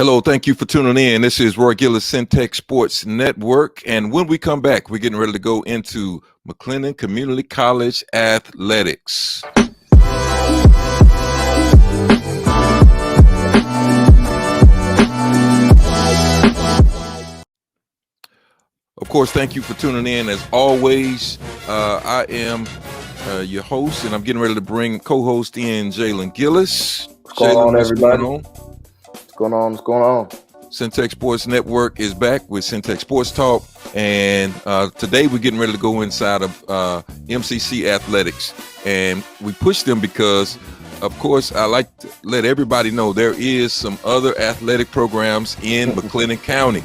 Hello, thank you for tuning in. This is Roy Gill of Centex Sports Network. And when we come back, we're getting ready to go into McLennan Community College athletics. Of course, thank you for tuning in. As always, I am your host, and I'm getting ready to bring co-host in Jalen Gillis. What's going on, everybody? What's going on? What's going on? Centex Sports Network is back with Centex Sports Talk, and today we're getting ready to go inside of MCC athletics, and we push them because, of course, I like to let everybody know there is some other athletic programs in McLennan County.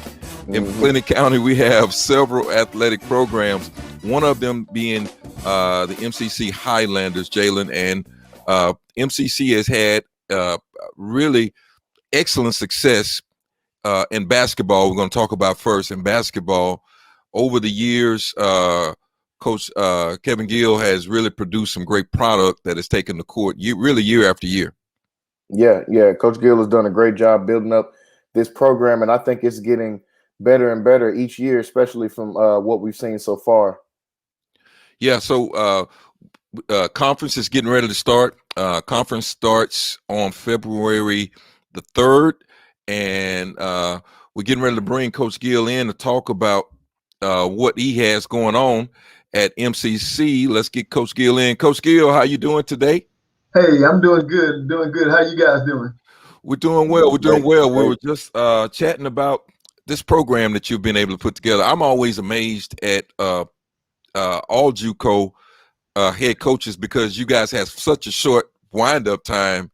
In McLennan County, we have several athletic programs, one of them being the MCC Highlanders, Jalen, and MCC has had really excellent success in basketball. We're going to talk about first in basketball. Over the years, Coach Kevin Gill has really produced some great product that has taken the court year after year. Yeah. Coach Gill has done a great job building up this program, and I think it's getting better and better each year, especially from what we've seen so far. Yeah, so conference is getting ready to start. Conference starts on February the 3rd, and we're getting ready to bring Coach Gill in to talk about what he has going on at MCC. Let's get Coach Gill in. Coach Gill, how you doing today? Hey, I'm doing good. Doing good. How you guys doing? We're doing well. We're doing well. We were just chatting about this program that you've been able to put together. I'm always amazed at all JUCO head coaches because you guys have such a short wind-up time,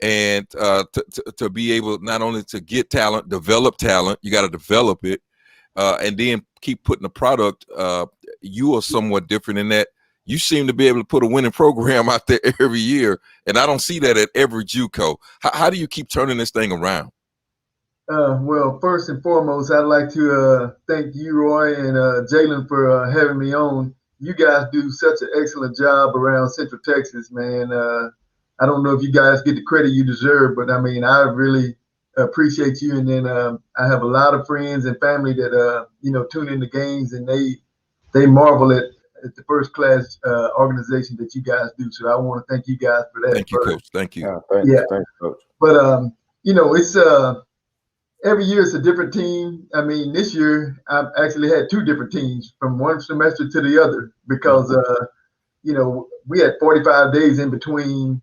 and to be able not only to get talent, develop talent, you got to develop it, and then keep putting the product. You are somewhat different in that you seem to be able to put a winning program out there every year, and I don't see that at every JUCO. How do you keep turning this thing around? Well, first and foremost, I'd like to thank you, Roy, and Jalen for having me on. You guys do such an excellent job around Central Texas, man. I don't know if you guys get the credit you deserve, but I mean, I really appreciate you. And then I have a lot of friends and family that tune in the games, and they marvel at the first class organization that you guys do. So I want to thank you guys for that. Thank you, Coach. Thank you. Thanks, Coach. But it's every year it's a different team. I mean, this year I've actually had two different teams from one semester to the other because we had 45 days in between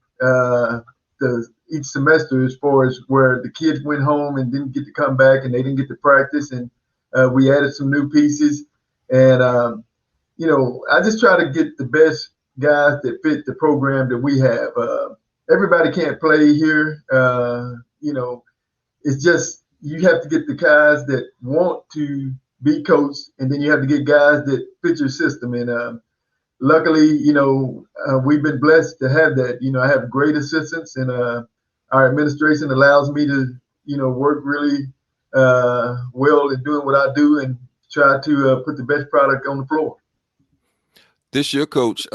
each semester as far as where the kids went home and didn't get to come back and they didn't get to practice, and we added some new pieces, and I just try to get the best guys that fit the program that we have. Everybody can't play here. It's just you have to get the guys that want to be coached, and then you have to get guys that fit your system. And luckily, we've been blessed to have that. I have great assistants, and our administration allows me to, work really well in doing what I do and try to put the best product on the floor. This year, Coach,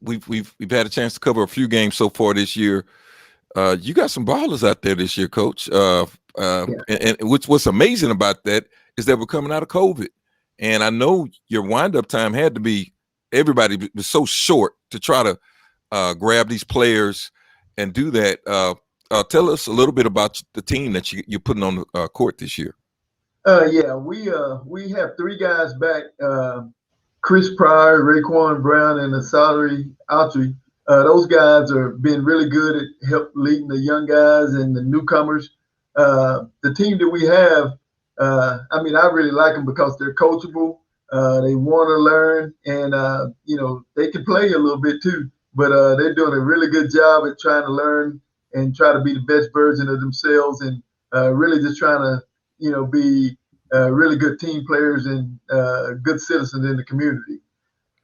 we've had a chance to cover a few games so far this year. You got some ballers out there this year, Coach. And what's amazing about that is that we're coming out of COVID, and I know your wind-up time had to be. Everybody was so short to try to grab these players and do that. Tell us a little bit about the team that you're putting on the court this year. We have three guys back: Chris Pryor, Raekwon Brown, and Asari Autry. Those guys are been really good at help leading the young guys and the newcomers. The team that we have, I really like them because they're coachable. They want to learn, and they can play a little bit too. But they're doing a really good job at trying to learn and try to be the best version of themselves, and really just trying to be really good team players and good citizens in the community.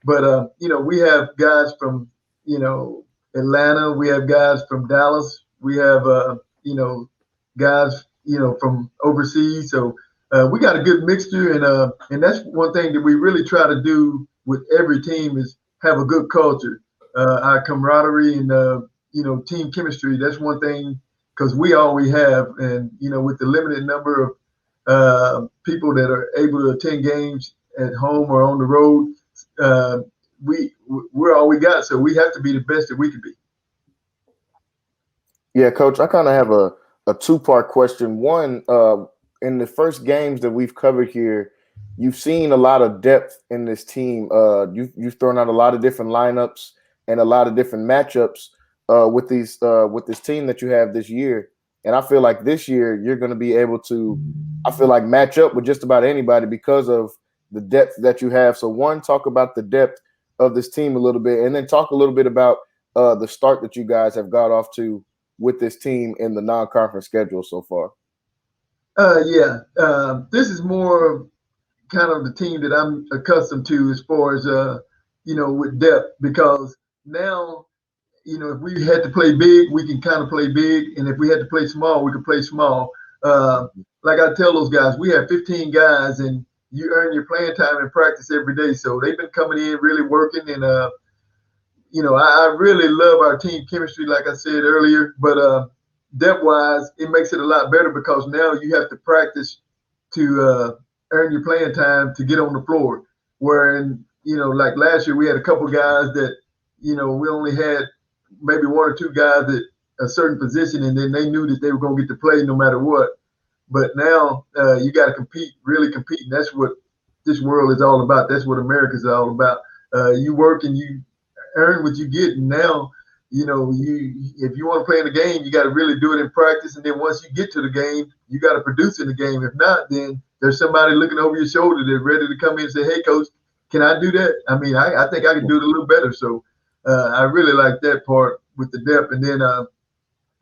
But we have guys from Atlanta. We have guys from Dallas. We have guys from overseas. So we got a good mixture, and that's one thing that we really try to do with every team is have a good culture. Our camaraderie and team chemistry. That's one thing because we all we have. And, with the limited number of people that are able to attend games at home or on the road, we're all we got. So we have to be the best that we can be. Yeah, Coach, I kind of have a two-part question. One, in the first games that we've covered here, you've seen a lot of depth in this team. You've thrown out a lot of different lineups and a lot of different matchups with this team that you have this year. And I feel like this year you're going to be able to, I feel like, match up with just about anybody because of the depth that you have. So one, talk about the depth of this team a little bit, and then talk a little bit about the start that you guys have got off to with this team in the non-conference schedule so far. This is more kind of the team that I'm accustomed to as far as, with depth, because now, if we had to play big, we can kind of play big. And if we had to play small, we can play small. Like I tell those guys, we have 15 guys and you earn your playing time in practice every day. So they've been coming in, really working. And, I really love our team chemistry, like I said earlier, but depth-wise, it makes it a lot better because now you have to practice to earn your playing time to get on the floor. Where, like last year, we had a couple guys that, we only had maybe one or two guys at a certain position, and then they knew that they were going to get to play no matter what. But now you got to compete, really compete, and that's what this world is all about. That's what America's all about. You work and you earn what you get, and now, if you want to play in the game, you got to really do it in practice, and then once you get to the game, you got to produce in the game. If not, then there's somebody looking over your shoulder that's ready to come in and say, "Hey, coach, can I do that?" I mean, I think I can do it a little better. So I really like that part with the depth. And then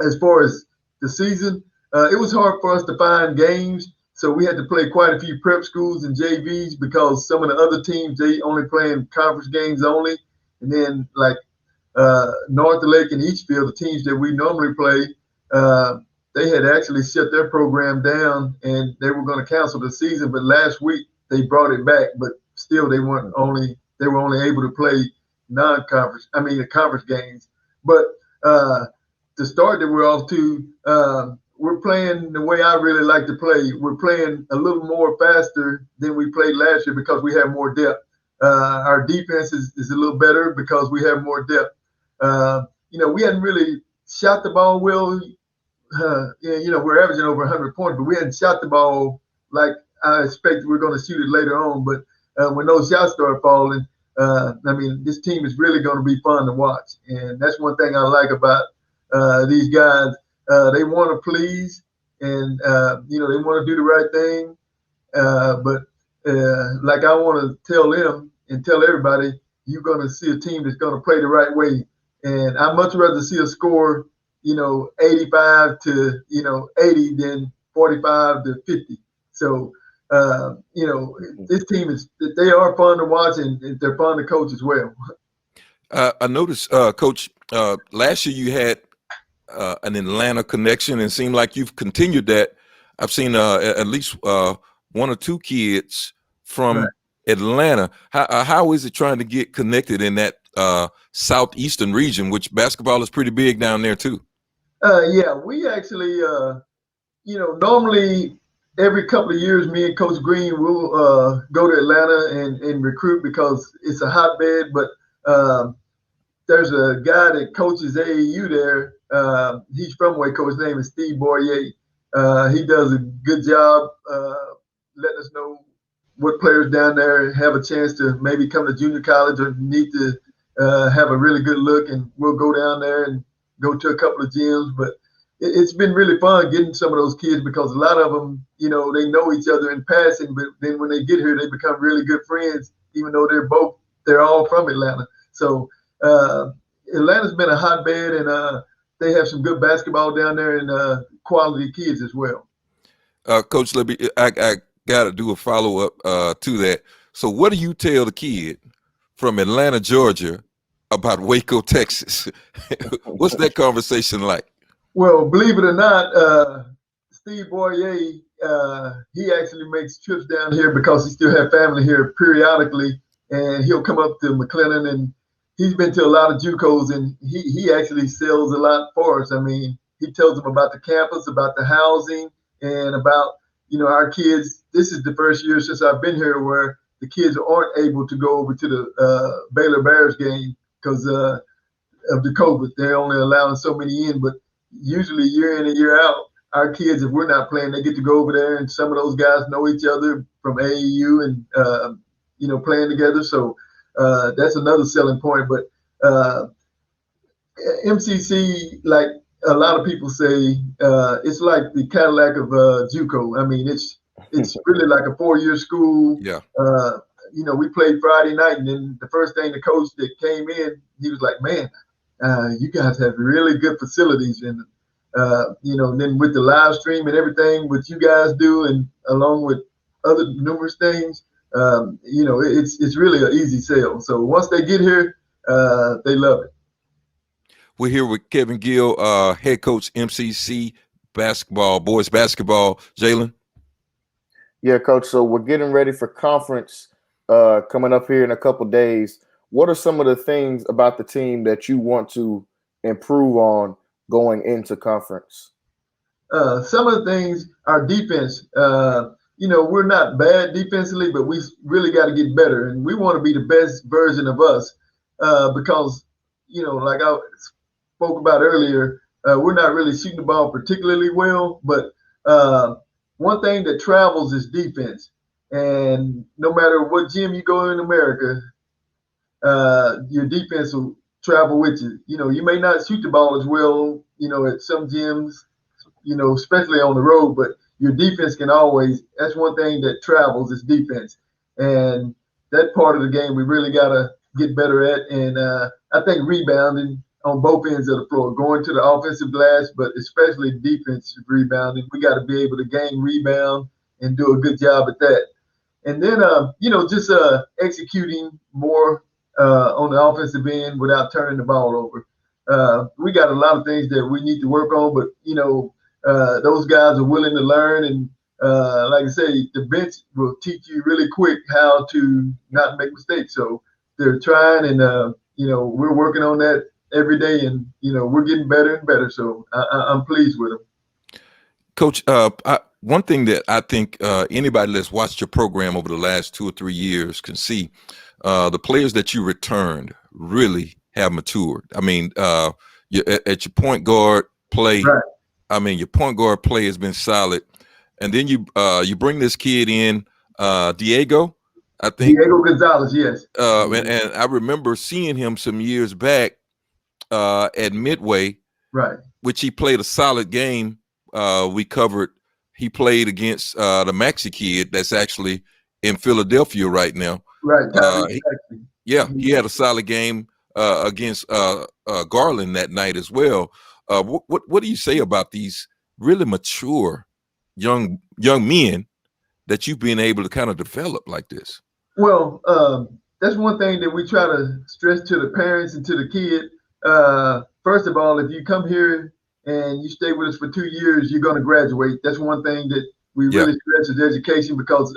as far as the season, it was hard for us to find games. So we had to play quite a few prep schools and JVs because some of the other teams, they only playing conference games only. And then like North Lake and Eastfield, the teams that we normally play, they had actually shut their program down and they were going to cancel the season. But last week they brought it back, but still they were only able to play the conference games. But the start that we're off to, we're playing the way I really like to play. We're playing a little more faster than we played last year because we have more depth. Our defense is a little better because we have more depth. We hadn't really shot the ball well. We're averaging over 100 points, but we hadn't shot the ball like I expected we're going to shoot it later on. But when those shots start falling, this team is really going to be fun to watch. And that's one thing I like about these guys. They want to please and, they want to do the right thing. But like I want to tell them and tell everybody, you're going to see a team that's going to play the right way. And I'd much rather see a score, 85 to, 80 than 45 to 50. So, this team they are fun to watch and they're fun to coach as well. I noticed, Coach, last year you had an Atlanta connection and it seemed like you've continued that. I've seen at least one or two kids from Atlanta. How is it trying to get connected in that southeastern region, which basketball is pretty big down there too? We actually, normally every couple of years, me and Coach Green will go to Atlanta and recruit because it's a hotbed. But there's a guy that coaches AAU there. He's from Waco. His name is Steve Boyer. He does a good job letting us know what players down there have a chance to maybe come to junior college or need to have a really good look. And we'll go down there and go to a couple of gyms. But it's been really fun getting some of those kids because a lot of them, they know each other in passing. But then when they get here, they become really good friends, even though they're all from Atlanta. So Atlanta's been a hotbed, and they have some good basketball down there and quality kids as well. Coach, I got to do a follow up to that. So what do you tell the kid from Atlanta, Georgia about Waco, Texas? What's that conversation like? Well, believe it or not, Steve Boyer, he actually makes trips down here because he still has family here periodically, and he'll come up to McLennan, and he's been to a lot of JUCOs, and he actually sells a lot for us. I mean, he tells them about the campus, about the housing, and about, our kids. This is the first year since I've been here where the kids aren't able to go over to the Baylor Bears game because of the COVID. They're only allowing so many in, but usually year in and year out, our kids, if we're not playing, they get to go over there, and some of those guys know each other from AAU and playing together. So that's another selling point. But MCC, like a lot of people say, it's like the Cadillac of JUCO. I mean, it's really like a 4-year school. Yeah. We played Friday night, and then the first thing the coach that came in, he was like, "Man, you guys have really good facilities." And then with the live stream and everything, what you guys do, and along with other numerous things, it's really an easy sell. So once they get here, they love it. We're here with Kevin Gill, head coach, MCC basketball, boys basketball. Jalen? Yeah, Coach. So we're getting ready for conference coming up here in a couple days. What are some of the things about the team that you want to improve on going into conference? Some of the things, our defense, we're not bad defensively, but we really got to get better. And we want to be the best version of us because, like I spoke about earlier, we're not really shooting the ball particularly well. But one thing that travels is defense. And no matter what gym you go in America, your defense will travel with you. You may not shoot the ball as well, at some gyms, especially on the road, but your defense can always, that's one thing that travels is defense. And that part of the game we really got to get better at. And I think rebounding on both ends of the floor, going to the offensive glass, but especially defensive rebounding. We got to be able to gain rebound and do a good job at that. And then, just executing more on the offensive end without turning the ball over. We got a lot of things that we need to work on, but, those guys are willing to learn. And like I say, the bench will teach you really quick how to not make mistakes. So they're trying, and, we're working on that every day, and, we're getting better and better. So I'm pleased with them. Coach, one thing that I think anybody that's watched your program over the last 2 or 3 years can see, the players that you returned really have matured. I mean, at your point guard play, Right. I mean, your point guard play has been solid. And then you bring this kid in, Diego, I think. Diego Gonzalez, yes. And I remember seeing him some years back at Midway, Right. which he played a solid game. We covered. He played against the Maxi kid that's actually in Philadelphia right now. Right. He had a solid game against Garland that night as well. What do you say about these really mature young men that you've been able to kind of develop like this? Well, that's one thing that we try to stress to the parents and to the kid. First of all, if you come here and you stay with us for 2 years, you're going to graduate. That's one thing that we really stress is education, because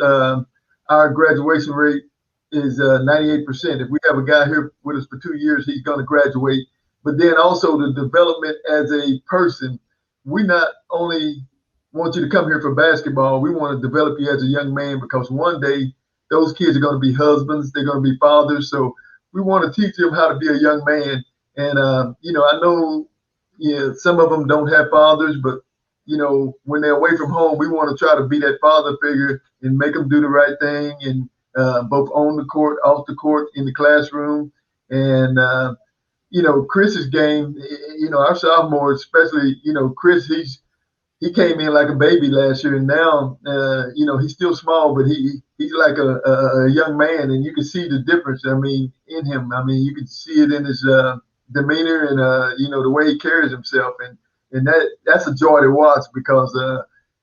our graduation rate is 98%. If we have a guy here with us for 2 years, he's going to graduate. But then also the development as a person. We not only want you to come here for basketball, we want to develop you as a young man, because one day those kids are going to be husbands, they're going to be fathers. So we want to teach them how to be a young man. And, I know some of them don't have fathers, but, when they're away from home, we want to try to be that father figure and make them do the right thing, and both on the court, off the court, in the classroom. And, Chris's game, our sophomore, especially, Chris, he came in like a baby last year, and now, he's still small, but he's like a young man, and you can see the difference. I mean, in him. I mean, you can see it in his demeanor and the way he carries himself, and that's a joy to watch, because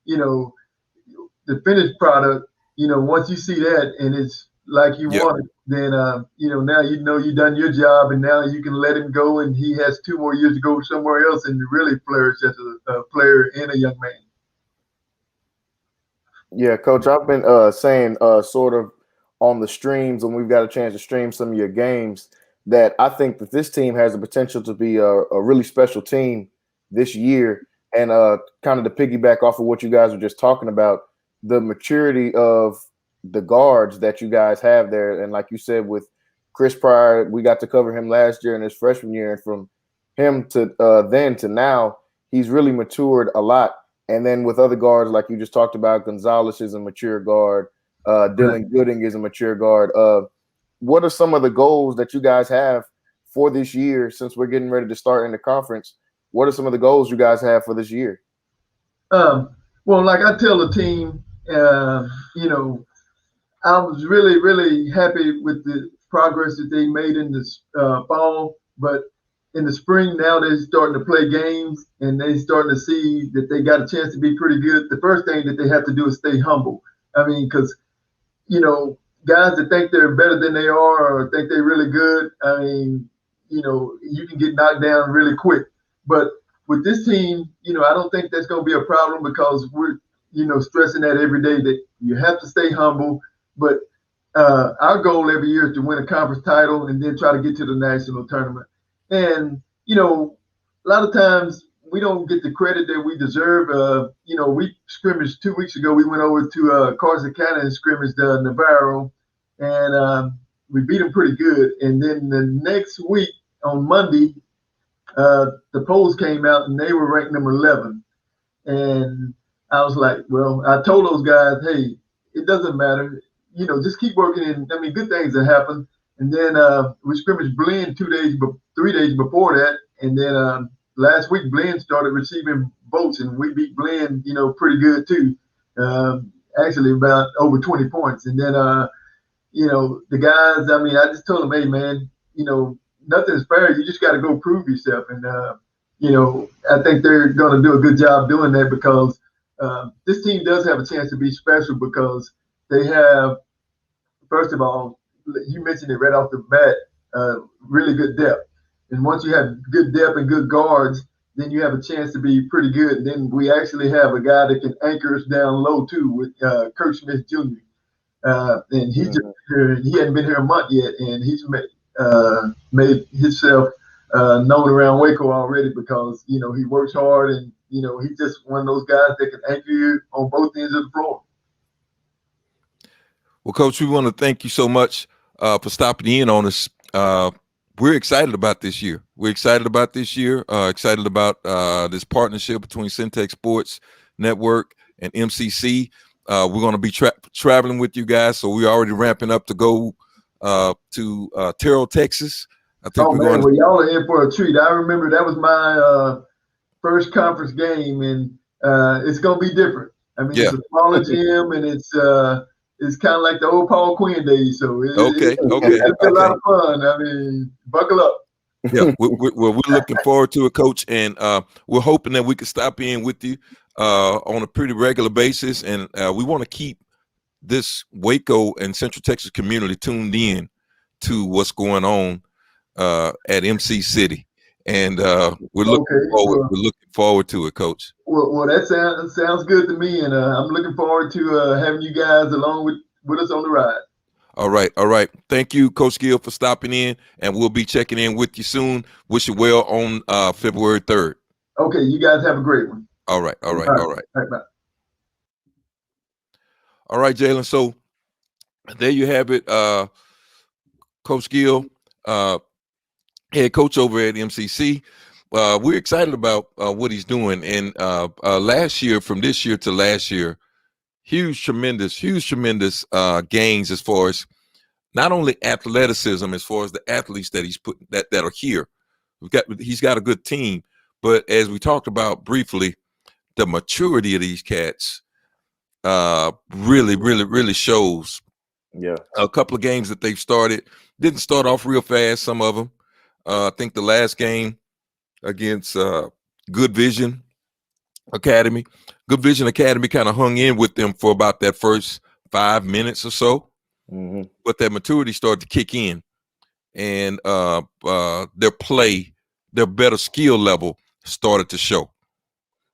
the finished product, once you see that and it's like you want it, then now you've done your job, and now you can let him go, and he has 2 more years to go somewhere else and really flourish as a player and a young man. Yeah, Coach, I've been saying sort of on the streams, when we've got a chance to stream some of your games, that I think that this team has the potential to be a really special team this year. And kind of to piggyback off of what you guys were just talking about, the maturity of the guards that you guys have there. And like you said, with Chris Pryor, we got to cover him last year in his freshman year. And from him to then to now, he's really matured a lot. And then with other guards, like you just talked about, Gonzalez is a mature guard. Dylan Gooding is a mature guard. What are some of the goals that you guys have for this year, since we're getting ready to start in the conference? What are some of the goals you guys have for this year? Well, like I tell the team, you know, I was really, really happy with the progress that they made in this fall, but in the spring now they're starting to play games and they starting to see that they got a chance to be pretty good. The first thing that they have to do is stay humble. I mean, because you know, guys that think they're better than they are or think they're really good, I mean, you know, you can get knocked down really quick. But with this team, you know, I don't think that's going to be a problem because we're, you know, stressing that every day that you have to stay humble. But our goal every year is to win a conference title and then try to get to the national tournament. And, you know, a lot of times we don't get the credit that we deserve. You know, we scrimmaged 2 weeks ago. We went over to Carson County and scrimmaged Navarro, and we beat them pretty good. And then the next week on Monday, the polls came out and they were ranked number 11. And I was like, well, I told those guys, hey, it doesn't matter. You know, just keep working. And I mean, good things will happen. And then we scrimmaged Blinn 3 days before that. And then last week, Blinn started receiving votes, and we beat Blinn, you know, pretty good too. Actually, about over 20 points. And then, you know, the guys, I mean, I just told them, hey, man, you know, nothing's fair. You just got to go prove yourself. And, you know, I think they're going to do a good job doing that because this team does have a chance to be special because they have, first of all, you mentioned it right off the bat, really good depth. And once you have good depth and good guards, then you have a chance to be pretty good. And then we actually have a guy that can anchor us down low too with Kirk Smith Jr. And he just he hadn't been here a month yet, and he's made himself known around Waco already because you know he works hard, and you know he's just one of those guys that can anchor you on both ends of the floor. Well, Coach, we want to thank you so much for stopping in on us. We're excited about this year. We're excited about this year, excited about this partnership between Centex Sports Network and MCC. We're going to be traveling with you guys, so we're already ramping up to go to Terrell, Texas. I think we're going. Well, y'all are in for a treat. I remember that was my first conference game, and it's going to be different. I mean, it's a smaller gym, and it's kind of like the old Paul Quinn days. So it's a lot of fun. I mean, buckle up. Yeah, we're looking forward to it, Coach, and we're hoping that we can stop in with you on a pretty regular basis, and we want to keep this Waco and Central Texas community tuned in to what's going on at MC City, and we're looking forward to it, Coach. Well, that sounds good to me, and I'm looking forward to having you guys along with us on the ride. All right. Thank you, Coach Gill, for stopping in, and we'll be checking in with you soon. Wish you well on February 3rd. Okay, you guys have a great one. All right. All right, bye. All right, Jalen. So there you have it, Coach Gill, head coach over at MCC. We're excited about what he's doing. And last year, from this year to last year, huge, tremendous gains as far as not only athleticism, as far as the athletes that he's put that are here. He's got a good team, but as we talked about briefly, the maturity of these cats really shows. Yeah, a couple of games that they've started didn't start off real fast. Some of them, I think the last game against Good Vision Academy kind of hung in with them for about that first 5 minutes or so. But that maturity started to kick in, and their play, their better skill level started to show.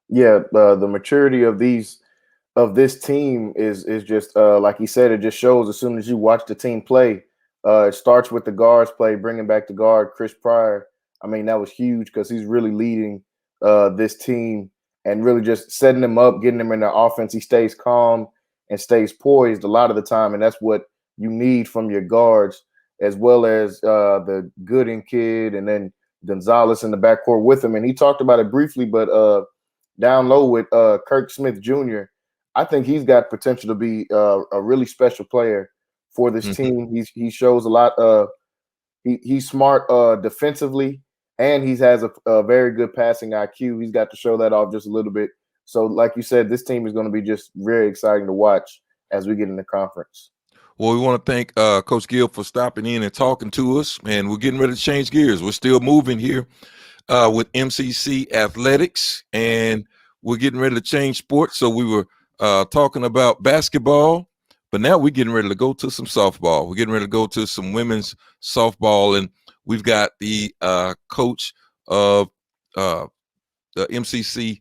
Yeah, the maturity of this team is just like he said. It just shows as soon as you watch the team play. It starts with the guards play, bringing back the guard Chris Pryor. I mean, that was huge because he's really leading this team and really just setting them up, getting them in their offense. He stays calm and stays poised a lot of the time, and that's what you need from your guards, as well as the Gooden kid and then Gonzalez in the backcourt with him. And he talked about it briefly, but down low with Kirk Smith Jr., I think he's got potential to be a really special player for this team. He shows a lot. He's smart defensively, and he has a very good passing IQ. He's got to show that off just a little bit. So, like you said, this team is going to be just very exciting to watch as we get in the conference. Well, we want to thank Coach Gill for stopping in and talking to us, and we're getting ready to change gears. We're still moving here with MCC Athletics, and we're getting ready to change sports. So we were talking about basketball, but now we're getting ready to go to some softball. We're getting ready to go to some women's softball, and we've got the coach of the MCC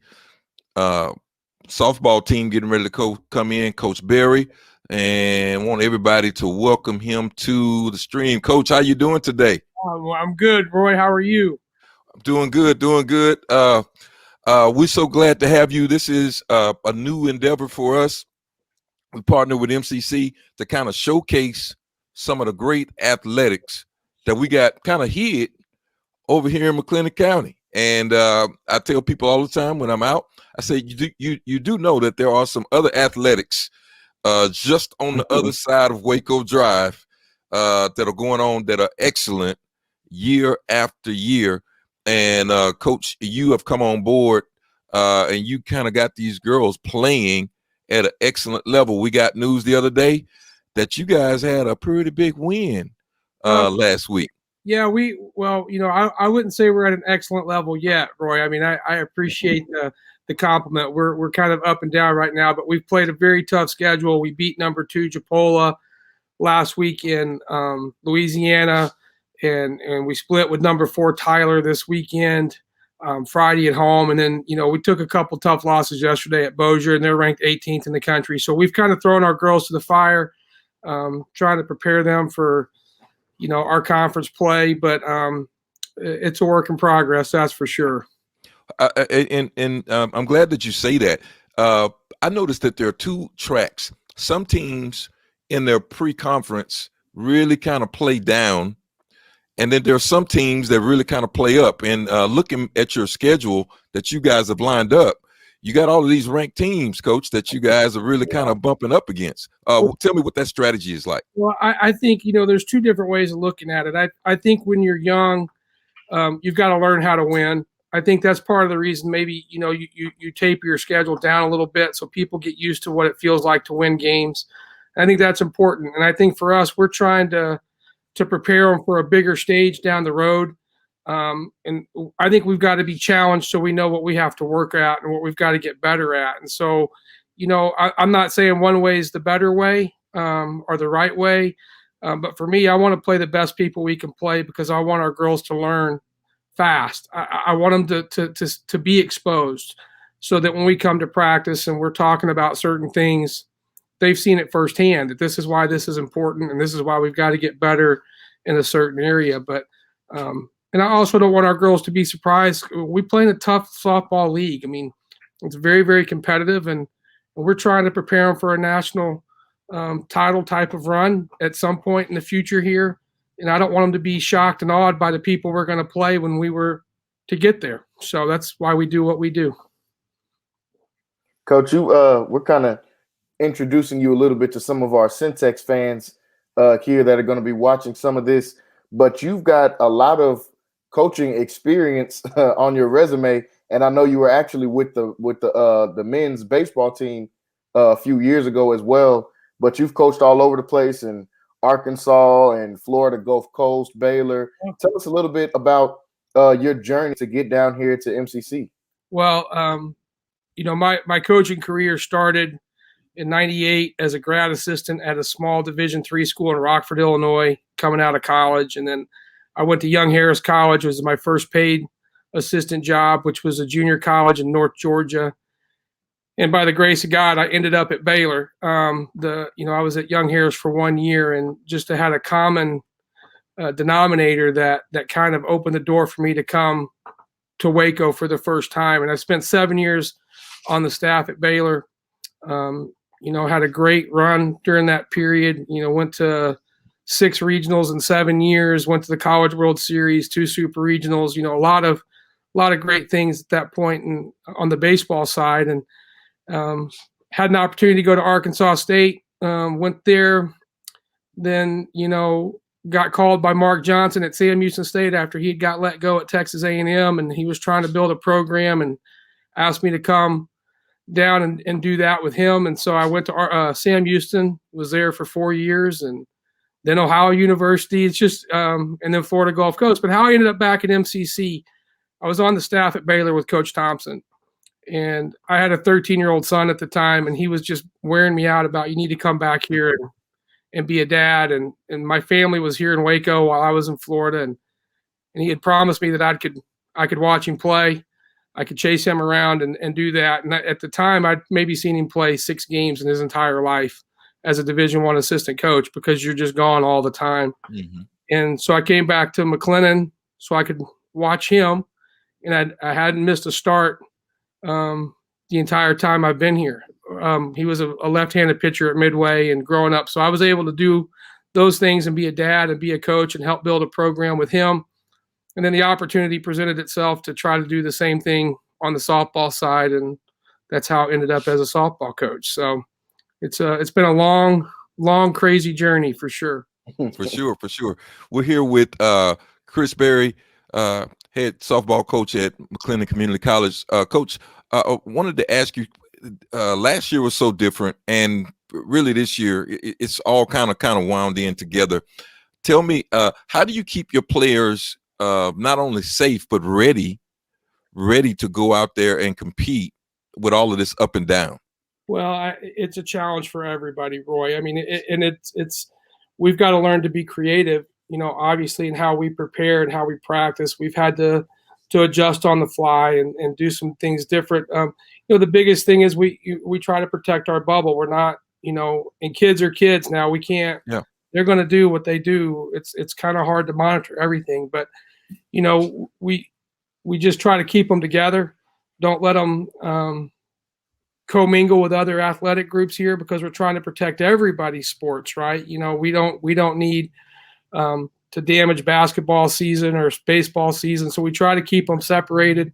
softball team getting ready to come in, Coach Berry, and want everybody to welcome him to the stream. Coach, how you doing today? Well, I'm good, Roy. How are you? I'm doing good, doing good. We're so glad to have you. This is a new endeavor for us. We partnered with MCC to kind of showcase some of the great athletics that we got kind of hid over here in McLennan County. And I tell people all the time when I'm out, I say, you do know that there are some other athletics just on the other side of Waco Drive that are going on that are excellent year after year. And Coach, you have come on board and you kind of got these girls playing at an excellent level. We got news the other day that you guys had a pretty big win last week. Yeah, I wouldn't say we're at an excellent level yet, Roy. I mean, I appreciate the compliment. We're kind of up and down right now, but we've played a very tough schedule. We beat number 2 Japola last week in Louisiana, and we split with number 4 Tyler this weekend, Friday at home. And then, we took a couple tough losses yesterday at Bossier, and they're ranked 18th in the country. So we've kind of thrown our girls to the fire, trying to prepare them for, our conference play, but it's a work in progress, that's for sure. I'm glad that you say that. I noticed that there are 2 tracks. Some teams in their pre-conference really kind of play down, and then there are some teams that really kind of play up. And looking at your schedule that you guys have lined up, you got all of these ranked teams, Coach, that you guys are really kind of bumping up against. Tell me what that strategy is like. Well, I think, there's 2 different ways of looking at it. I think when you're young, you've got to learn how to win. I think that's part of the reason maybe, you taper your schedule down a little bit so people get used to what it feels like to win games. I think that's important. And I think for us, we're trying to prepare them for a bigger stage down the road. And I think we've got to be challenged so we know what we have to work at and what we've got to get better at. And so, I'm not saying one way is the better way or the right way. But for me, I want to play the best people we can play because I want our girls to learn fast. I want them to be exposed so that when we come to practice and we're talking about certain things, they've seen it firsthand that this is why this is important and this is why we've got to get better in a certain area. But and I also don't want our girls to be surprised. We play in a tough softball league. I mean, it's very, very competitive, and we're trying to prepare them for a national title type of run at some point in the future here. And I don't want them to be shocked and awed by the people we're going to play when we were to get there. So that's why we do what we do. Coach, we're kind of introducing you a little bit to some of our Centex fans here that are going to be watching some of this, but you've got a lot of coaching experience on your resume, and I know you were actually with the men's baseball team a few years ago as well. But you've coached all over the place in Arkansas and Florida Gulf Coast, Baylor. Tell us a little bit about your journey to get down here to MCC. Well, my coaching career started in '98 as a grad assistant at a small Division III school in Rockford, Illinois, coming out of college, and then I went to Young Harris College. It was my first paid assistant job, which was a junior college in North Georgia. And by the grace of God, I ended up at Baylor. I was at Young Harris for 1 year, and just had a common denominator that kind of opened the door for me to come to Waco for the first time. And I spent 7 years on the staff at Baylor. Had a great run during that period. Went to 6 regionals in 7 years, went to the College World Series, 2 super regionals, a lot of great things at that point on the baseball side. And had an opportunity to go to Arkansas State, went there, then, got called by Mark Johnson at Sam Houston State after he got let go at Texas A&M, and he was trying to build a program and asked me to come down and do that with him. And so I went to Sam Houston, was there for 4 years, and then Ohio University. It's just and then Florida Gulf Coast. But how I ended up back at MCC, I was on the staff at Baylor with Coach Thompson, and I had a 13-year-old son at the time, and he was just wearing me out about, you need to come back here and be a dad. And my family was here in Waco while I was in Florida, and he had promised me that I could watch him play. I could chase him around and do that. And at the time, I'd maybe seen him play 6 games in his entire life as a Division I assistant coach, because you're just gone all the time. Mm-hmm. And so I came back to McLennan so I could watch him, and I hadn't missed a start the entire time I've been here. He was a left-handed pitcher at Midway and growing up, so I was able to do those things and be a dad and be a coach and help build a program with him. And then the opportunity presented itself to try to do the same thing on the softball side, and that's how I ended up as a softball coach. So it's been a long, crazy journey for sure. For sure. We're here with Chris Berry, head softball coach at McLennan Community College. Coach, I wanted to ask you, last year was so different, and really this year it's all kind of wound in together. Tell me, how do you keep your players not only safe but ready to go out there and compete with all of this up and down? Well, it's a challenge for everybody, Roy. I mean, it's we've got to learn to be creative, obviously, in how we prepare and how we practice. We've had to adjust on the fly and do some things different. The biggest thing is we try to protect our bubble. We're not, and kids are kids now. We can't. Yeah. They're going to do what they do. It's kind of hard to monitor everything, but we just try to keep them together. Don't let them commingle with other athletic groups here, because we're trying to protect everybody's sports, right? We don't need to damage basketball season or baseball season. So we try to keep them separated.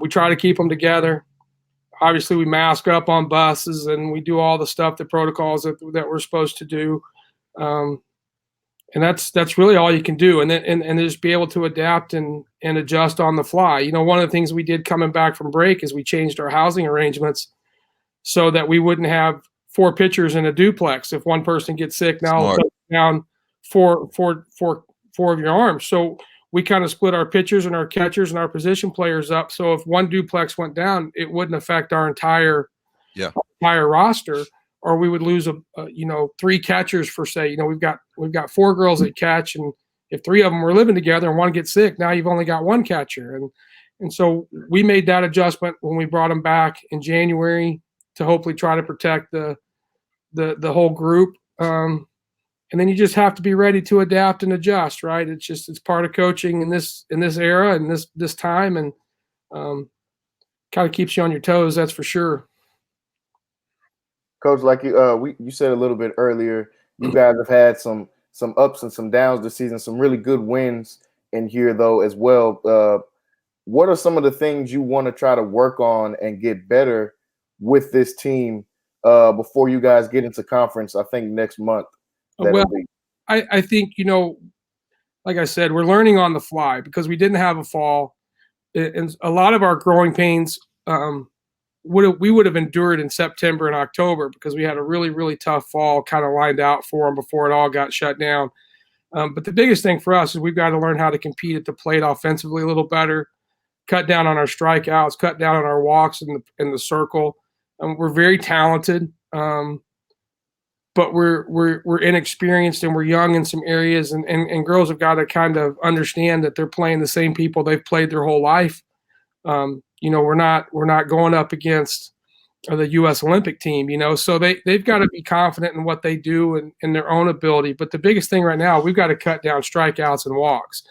We try to keep them together. Obviously, we mask up on buses and we do all the stuff, the protocols that we're supposed to do. And that's really all you can do. And then and just be able to adapt and adjust on the fly. One of the things we did coming back from break is we changed our housing arrangements so that we wouldn't have 4 pitchers in a duplex. If one person gets sick, now we'll put down four of your arms. So we kind of split our pitchers and our catchers and our position players up. So if one duplex went down, it wouldn't affect our entire roster, or we would lose 3 catchers for, say, we've got 4 girls that catch, and if 3 of them were living together and one gets sick, now you've only got 1 catcher. And so we made that adjustment when we brought them back in January to hopefully try to protect the whole group. And then you just have to be ready to adapt and adjust, right? It's part of coaching in this era and this time, and kind of keeps you on your toes. That's for sure. Coach, like you said a little bit earlier, you guys have had some ups and some downs this season, some really good wins in here though as well. What are some of the things you want to try to work on and get better with this team before you guys get into conference, I think next month? Well, I think, like I said, we're learning on the fly because we didn't have a fall. And a lot of our growing pains we would have endured in September and October because we had a really, really tough fall kind of lined out for them before it all got shut down. But the biggest thing for us is we've got to learn how to compete at the plate offensively a little better, cut down on our strikeouts, cut down on our walks in the circle. We're very talented. But we're inexperienced and we're young in some areas, and girls have got to kind of understand that they're playing the same people they've played their whole life. We're not going up against the U.S. Olympic team, so they've got to be confident in what they do and in their own ability. But the biggest thing right now, we've got to cut down strikeouts and walks.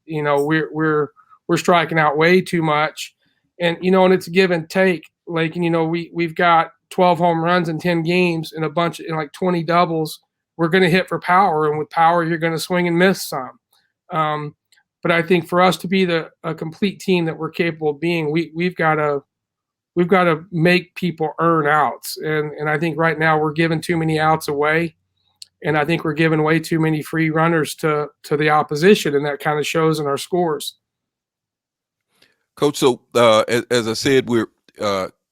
We're we're striking out way too much. And, and it's a give and take. Like, we've got 12 home runs in 10 games and like 20 doubles. We're going to hit for power. And with power, you're going to swing and miss some. But I think for us to be a complete team that we're capable of being, we've got to make people earn outs. And I think right now we're giving too many outs away. And I think we're giving way too many free runners to the opposition. And that kind of shows in our scores. Coach, so as I said, we're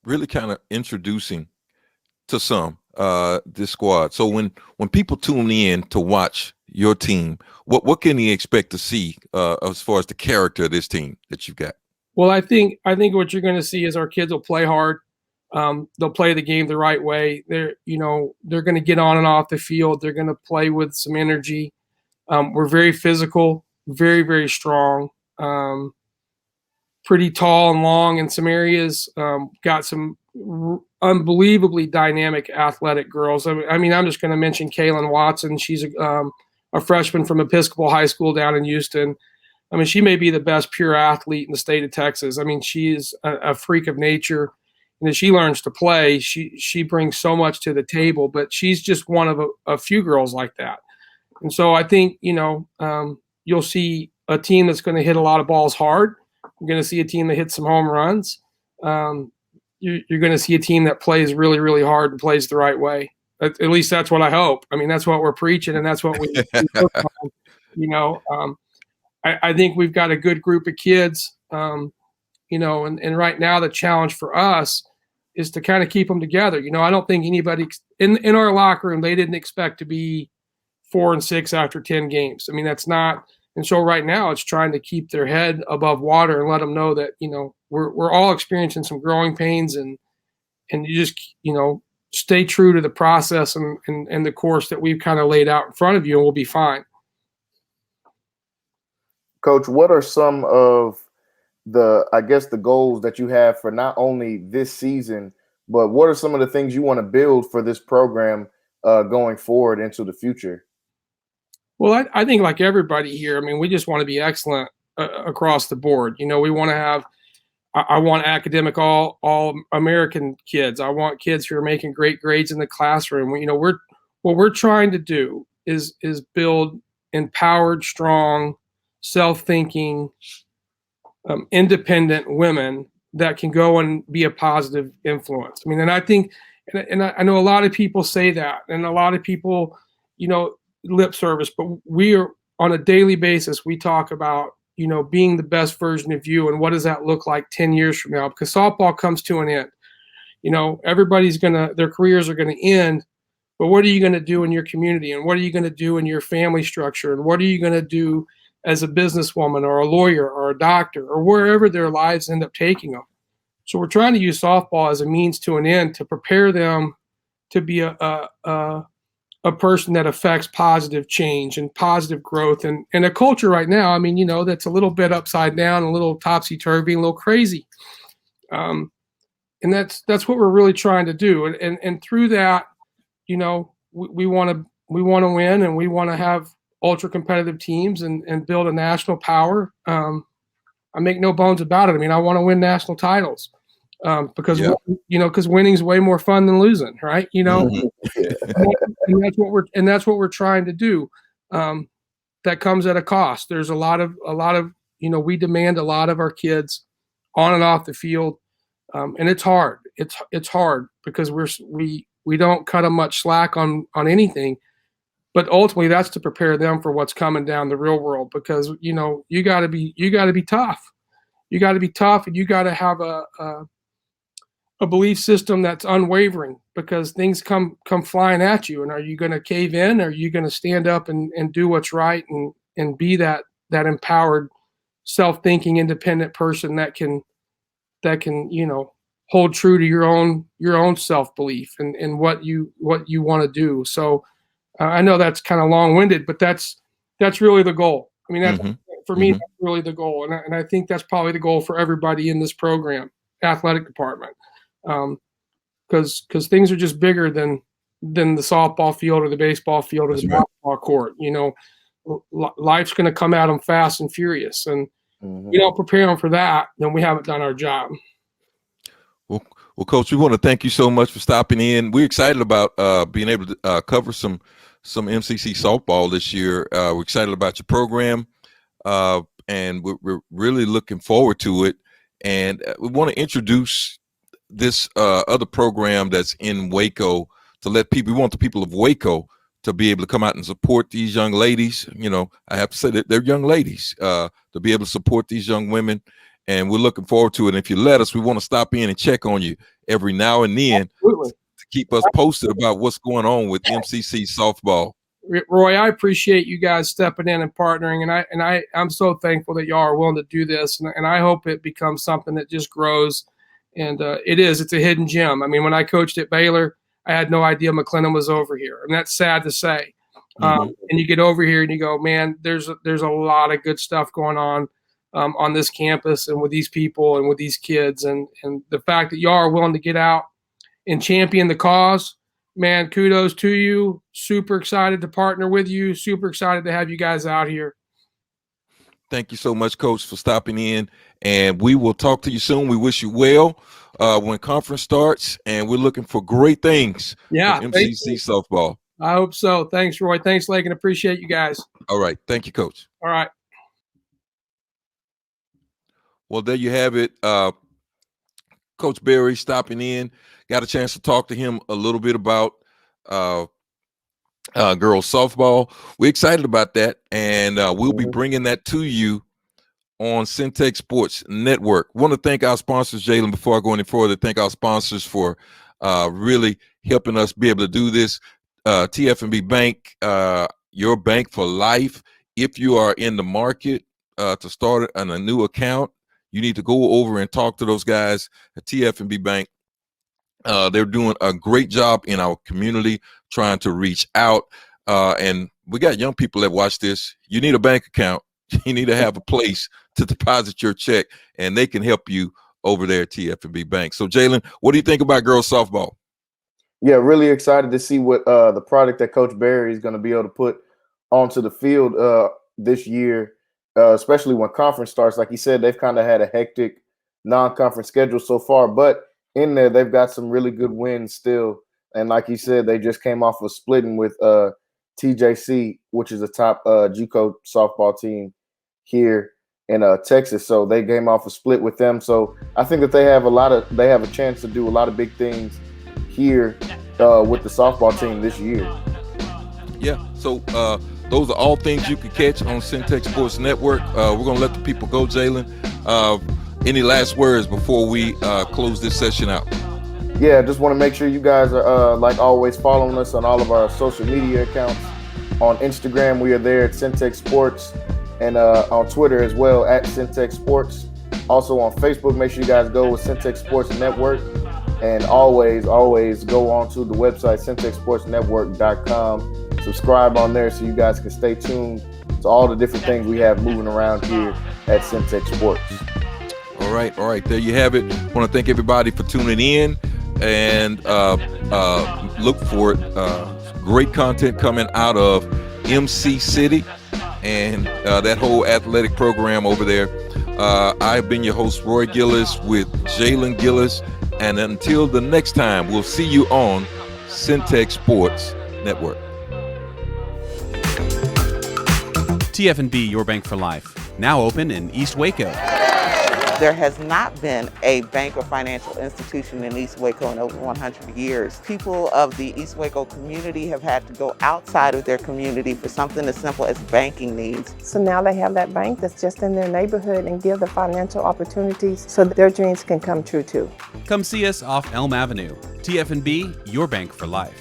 really kind of introducing to some this squad. So when people tune in to watch your team, what can they expect to see as far as the character of this team that you've got? Well, I think what you're going to see is our kids will play hard. They'll play the game the right way. They're going to get on and off the field. They're going to play with some energy. We're very physical, very, very strong. Pretty tall and long in some areas. Got some unbelievably dynamic athletic girls. I mean, I'm just going to mention Kailyn Watson. She's a freshman from Episcopal High School down in Houston. I mean, she may be the best pure athlete in the state of Texas. I mean, she is a freak of nature. And as she learns to play, she brings so much to the table, but she's just one of a few girls like that. And so I think, you'll see a team that's going to hit a lot of balls hard. You're going to see a team that hits some home runs. You're going to see a team that plays really, really hard and plays the right way. At least that's what I hope. I mean, that's what we're preaching, and that's what we work on. I think we've got a good group of kids, and right now the challenge for us is to kind of keep them together. I don't think anybody in our locker room, they didn't expect to be 4-6 after 10 games. I mean, that's not. And so right now it's trying to keep their head above water and let them know that, we're all experiencing some growing pains and you just, stay true to the process and the course that we've kind of laid out in front of you and we'll be fine. Coach, what are some of the goals that you have for not only this season, but what are some of the things you want to build for this program going forward into the future? Well, I think like everybody here, I mean, we just want to be excellent across the board. We want to have I want academic all American kids. I want kids who are making great grades in the classroom. What we're trying to do is build empowered, strong, self-thinking, independent women that can go and be a positive influence. I mean, and I think, and I know a lot of people say that, and a lot of people, lip service, but we are on a daily basis. We talk about, being the best version of you. And what does that look like 10 years from now? Because softball comes to an end. Everybody's their careers are going to end, but what are you going to do in your community? And what are you going to do in your family structure? And what are you going to do as a businesswoman or a lawyer or a doctor or wherever their lives end up taking them? So we're trying to use softball as a means to an end to prepare them to be a person that affects positive change and positive growth and a culture right now. I mean, that's a little bit upside down, a little topsy-turvy, a little crazy. And that's what we're really trying to do. And through that, we want to win and we want to have ultra competitive teams and build a national power. I make no bones about it. I mean, I want to win national titles. Because winning's way more fun than losing, right? Mm-hmm. and that's what we're trying to do. That comes at a cost. There's a lot of we demand a lot of our kids on and off the field, and it's hard. It's hard because we don't cut them much slack on anything, but ultimately that's to prepare them for what's coming down the real world. Because you got to be tough. You got to be tough, and you got to have a belief system that's unwavering because things come flying at you. And are you going to cave in? Or are you going to stand up and do what's right and be that empowered, self-thinking, independent person that can hold true to your own self-belief and what you want to do. So I know that's kind of long-winded, but that's really the goal. I mean, that's for me, that's really the goal. And I think that's probably the goal for everybody in this program, athletic department. Because things are just bigger than the softball field or the baseball field or the basketball court. Life's going to come at them fast and furious, and we don't prepare them for that, then we haven't done our job. Well, Coach, we want to thank you so much for stopping in. We're excited about being able to cover some MCC softball this year. We're excited about your program, and we're really looking forward to it. And we want to introduce this other program that's in Waco to let people. We want the people of Waco to be able to come out and support these young ladies. You know, I have to say that they're young ladies, to be able to support these young women. And we're looking forward to it. And if you let us, we want to stop in and check on you every now and then to keep us posted about what's going on with MCC softball. Roy, I appreciate you guys stepping in and partnering, and I'm so thankful that y'all are willing to do this, and I hope it becomes something that just grows. And it's a hidden gem. I mean, when I coached at Baylor, I had no idea McLennan was over here, and that's sad to say. And you get over here and you go, man, there's a lot of good stuff going on this campus and with these people and with these kids, and the fact that y'all are willing to get out and champion the cause, man, kudos to you. Super excited to partner with you. Super excited to have you guys out here. Thank you so much, Coach, for stopping in, and we will talk to you soon. We wish you well when conference starts, and we're looking for great things for MCC softball. I hope so. Thanks, Roy. Thanks, Lakin. Appreciate you guys. All right. Thank you, Coach. All right. Well, there you have it. Coach Berry stopping in. Got a chance to talk to him a little bit about girls softball. We're excited about that, and we'll be bringing that to you on Centex Sports Network. Want to thank our sponsors, Jalen, before I go any further. Thank our sponsors for really helping us be able to do this. TF&B Bank, your bank for life. If you are in the market to start a new account, you need to go over and talk to those guys at TF&B Bank. They're doing a great job in our community, trying to reach out. And we got young people that watch this. You need a bank account. You need to have a place to deposit your check, and they can help you over there at TF&B Bank. So, Jalen, what do you think about girls softball? Yeah, really excited to see what the product that Coach Berry is going to be able to put onto the field this year, especially when conference starts. Like he said, they've kind of had a hectic non-conference schedule so far, but in there, they've got some really good wins still. And like you said, they just came off of splitting with TJC, which is a top JUCO softball team here in Texas. So they came off a split with them. So I think that they have a chance to do a lot of big things here with the softball team this year. Yeah. So those are all things you can catch on Centex Sports Network. We're going to let the people go, Jalen. Any last words before we close this session out? Yeah, just want to make sure you guys are, like always, following us on all of our social media accounts. On Instagram, we are there at Centex Sports, and on Twitter as well at Centex Sports. Also on Facebook, make sure you guys go with Centex Sports Network. And always go on to the website, CentexSportsNetwork.com. Subscribe on there so you guys can stay tuned to all the different things we have moving around here at Centex Sports. All right. There you have it. I want to thank everybody for tuning in, and look for great content coming out of MC City and that whole athletic program over there. I've been your host, Roy Gillis, with Jalen Gillis. And until the next time, we'll see you on Centex Sports Network. TF&B, your bank for life. Now open in East Waco. There has not been a bank or financial institution in East Waco in over 100 years. People of the East Waco community have had to go outside of their community for something as simple as banking needs. So now they have that bank that's just in their neighborhood and give the financial opportunities so that their dreams can come true too. Come see us off Elm Avenue. TF&B, your bank for life.